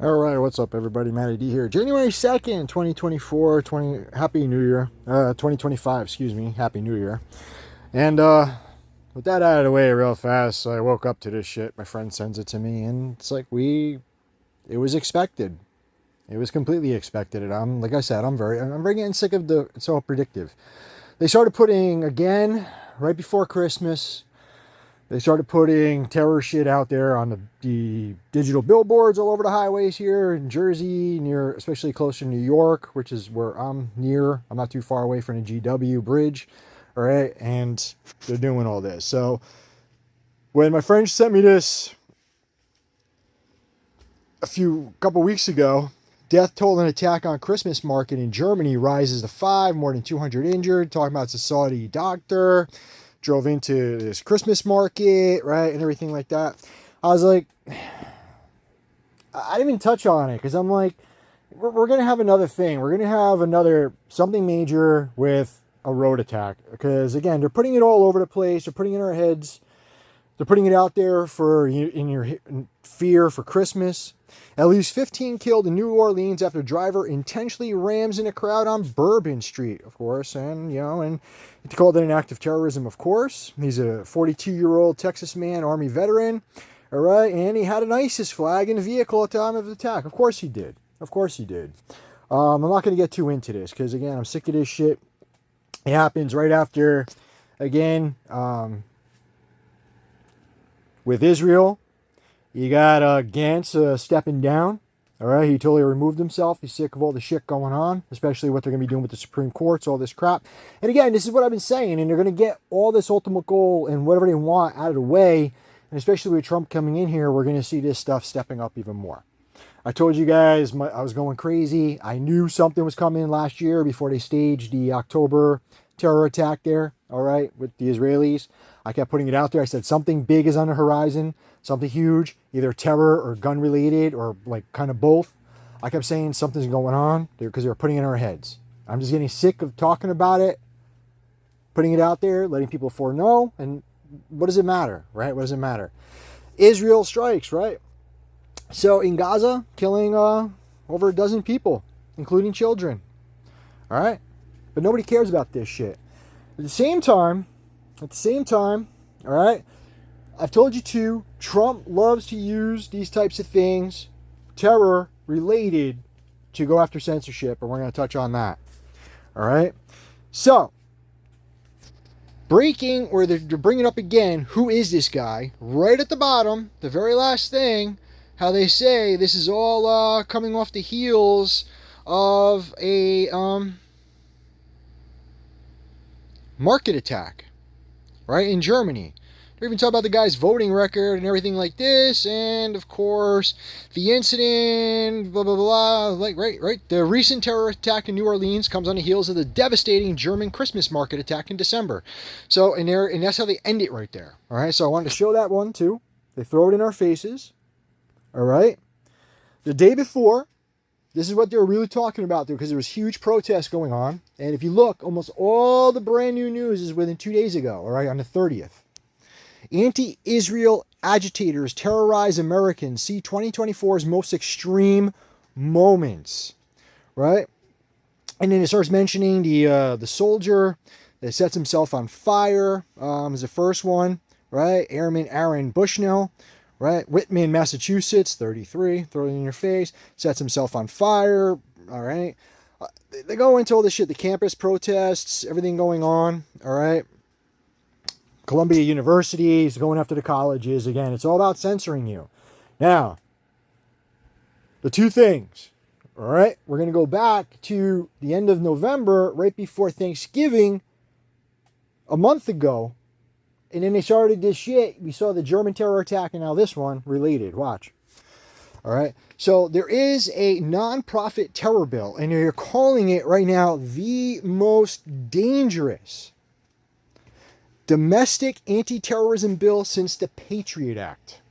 All right, what's up, everybody? MattyD here. January 2nd, 2024. Happy New Year. 2025, excuse me. Happy New Year. And with that out of the way real fast, I woke up to this shit. My friend sends it to me, and it's like it was expected. It was completely expected. And like I said, I'm very getting sick of it's so predictive. They started putting, again, right before Christmas, they started putting terror shit out there on the digital billboards all over the highways here in Jersey, near, especially close to New York, which is where I'm near. I'm not too far away from the GW bridge. All right. And they're doing all this. So when my friend sent me this couple weeks ago, death toll in attack on Christmas market in Germany rises to 5, more than 200 injured. Talking about it's a Saudi doctor. Drove into this Christmas market, right, and everything like that. I was like, I didn't even touch on it because I'm like, we're going to have another thing. We're going to have another something major with a road attack. Because, again, they're putting it all over the place. They're putting it in our heads. They're putting it out there in fear for Christmas. At least 15 killed in New Orleans after driver intentionally rams in a crowd on Bourbon Street, of course. And, and he called it an act of terrorism, of course. He's a 42-year-old Texas man, Army veteran. All right. And he had an ISIS flag in the vehicle at the time of the attack. Of course he did. Of course he did. I'm not going to get too into this because, again, I'm sick of this shit. It happens right after, again, with Israel. You got Gantz stepping down. All right, he totally removed himself. He's sick of all the shit going on, especially what they're going to be doing with the Supreme Courts, all this crap. And again, this is what I've been saying, and they're going to get all this ultimate goal and whatever they want out of the way. And especially with Trump coming in here, we're going to see this stuff stepping up even more. I told you guys I was going crazy. I knew something was coming last year before they staged the October terror attack there, all right, with the Israelis. I kept putting it out there. I said something big is on the horizon, something huge, either terror or gun related or like kind of both. I kept saying something's going on because they were putting it in our heads. I'm just getting sick of talking about it, putting it out there, letting people foreknow. And what does it matter, right? What does it matter? Israel strikes, right? So in Gaza, killing over a dozen people, including children. All right? But nobody cares about this shit. At the same time, all right, I've told you too, Trump loves to use these types of things, terror related, to go after censorship, and we're going to touch on that. All right? So, breaking, or they're bringing up again, who is this guy? Right at the bottom, the very last thing, how they say this is all coming off the heels of a market attack, right, in Germany. They're even talking about the guy's voting record and everything like this, and of course, the incident, blah, blah, blah, like, right. The recent terror attack in New Orleans comes on the heels of the devastating German Christmas market attack in December. So, and that's how they end it right there, all right? So I wanted to show that one, too. They throw it in our faces, all right? The day before, this is what they were really talking about there because there was huge protests going on. And if you look, almost all the brand new news is within 2 days ago, all right, on the 30th. Anti-Israel agitators terrorize Americans. See 2024's most extreme moments, right? And then it starts mentioning the soldier that sets himself on fire is the first one, right? Airman Aaron Bushnell, right? Whitman, Massachusetts, 33, throw it in your face, sets himself on fire, all right? They go into all this shit, the campus protests, everything going on, all right? Columbia University is going after the colleges. Again, it's all about censoring you. Now, the two things, all right? We're going to go back to the end of November, right before Thanksgiving, a month ago. And then they started this shit. We saw the German terror attack and now this one related. Watch. All right. So there is a nonprofit terror bill, and they're calling it right now the most dangerous domestic anti-terrorism bill since the Patriot Act.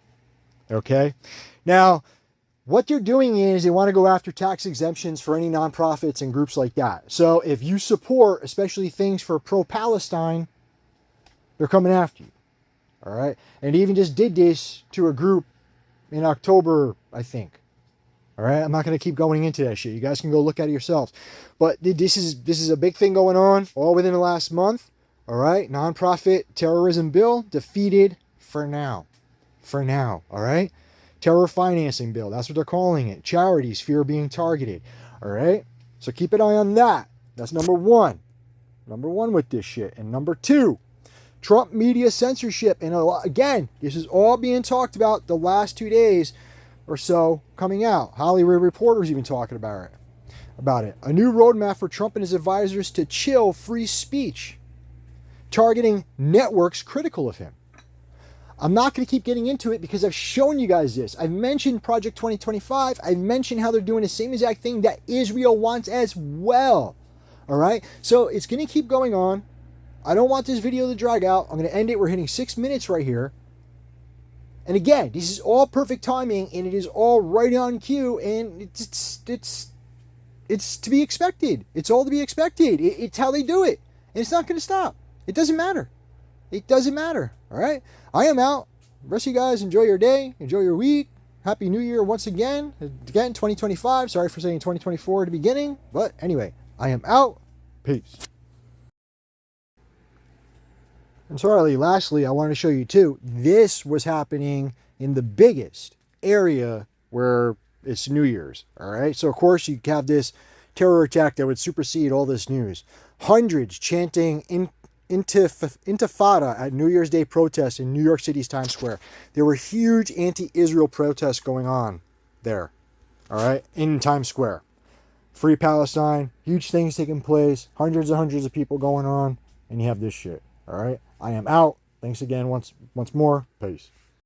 Okay. Now, what they're doing is they want to go after tax exemptions for any nonprofits and groups like that. So if you support, especially things for pro-Palestine, they're coming after you. All right. And they even just did this to a group in October, I think. All right, I'm not going to keep going into that shit. You guys can go look at it yourselves. But this is a big thing going on all within the last month. All right, nonprofit terrorism bill defeated for now. For now, all right? Terror financing bill, that's what they're calling it. Charities fear being targeted. All right? So keep an eye on that. That's number one. Number one with this shit. And number two, Trump media censorship. And again, this is all being talked about the last 2 days or so coming out. Hollywood Reporter's even talking about it. A new roadmap for Trump and his advisors to chill free speech, targeting networks critical of him. I'm not going to keep getting into it because I've shown you guys this. I've mentioned Project 2025. I've mentioned how they're doing the same exact thing that Israel wants as well. All right? So it's going to keep going on. I don't want this video to drag out. I'm going to end it. We're hitting 6 minutes right here. And again, this is all perfect timing, and it is all right on cue, and it's to be expected. It's all to be expected. It's how they do it. And it's not going to stop. It doesn't matter. It doesn't matter. All right? I am out. The rest of you guys, enjoy your day. Enjoy your week. Happy New Year once again. Again, 2025. Sorry for saying 2024 at the beginning. But anyway, I am out. Peace. And sorry, lastly, I wanted to show you too, this was happening in the biggest area where it's New Year's. All right? So, of course, you have this terror attack that would supersede all this news. Hundreds chanting Intifada at New Year's Day protests in New York City's Times Square. There were huge anti-Israel protests going on there, all right, in Times Square. Free Palestine, huge things taking place, hundreds and hundreds of people going on, and you have this shit, all right? I am out. Thanks again once more. Peace.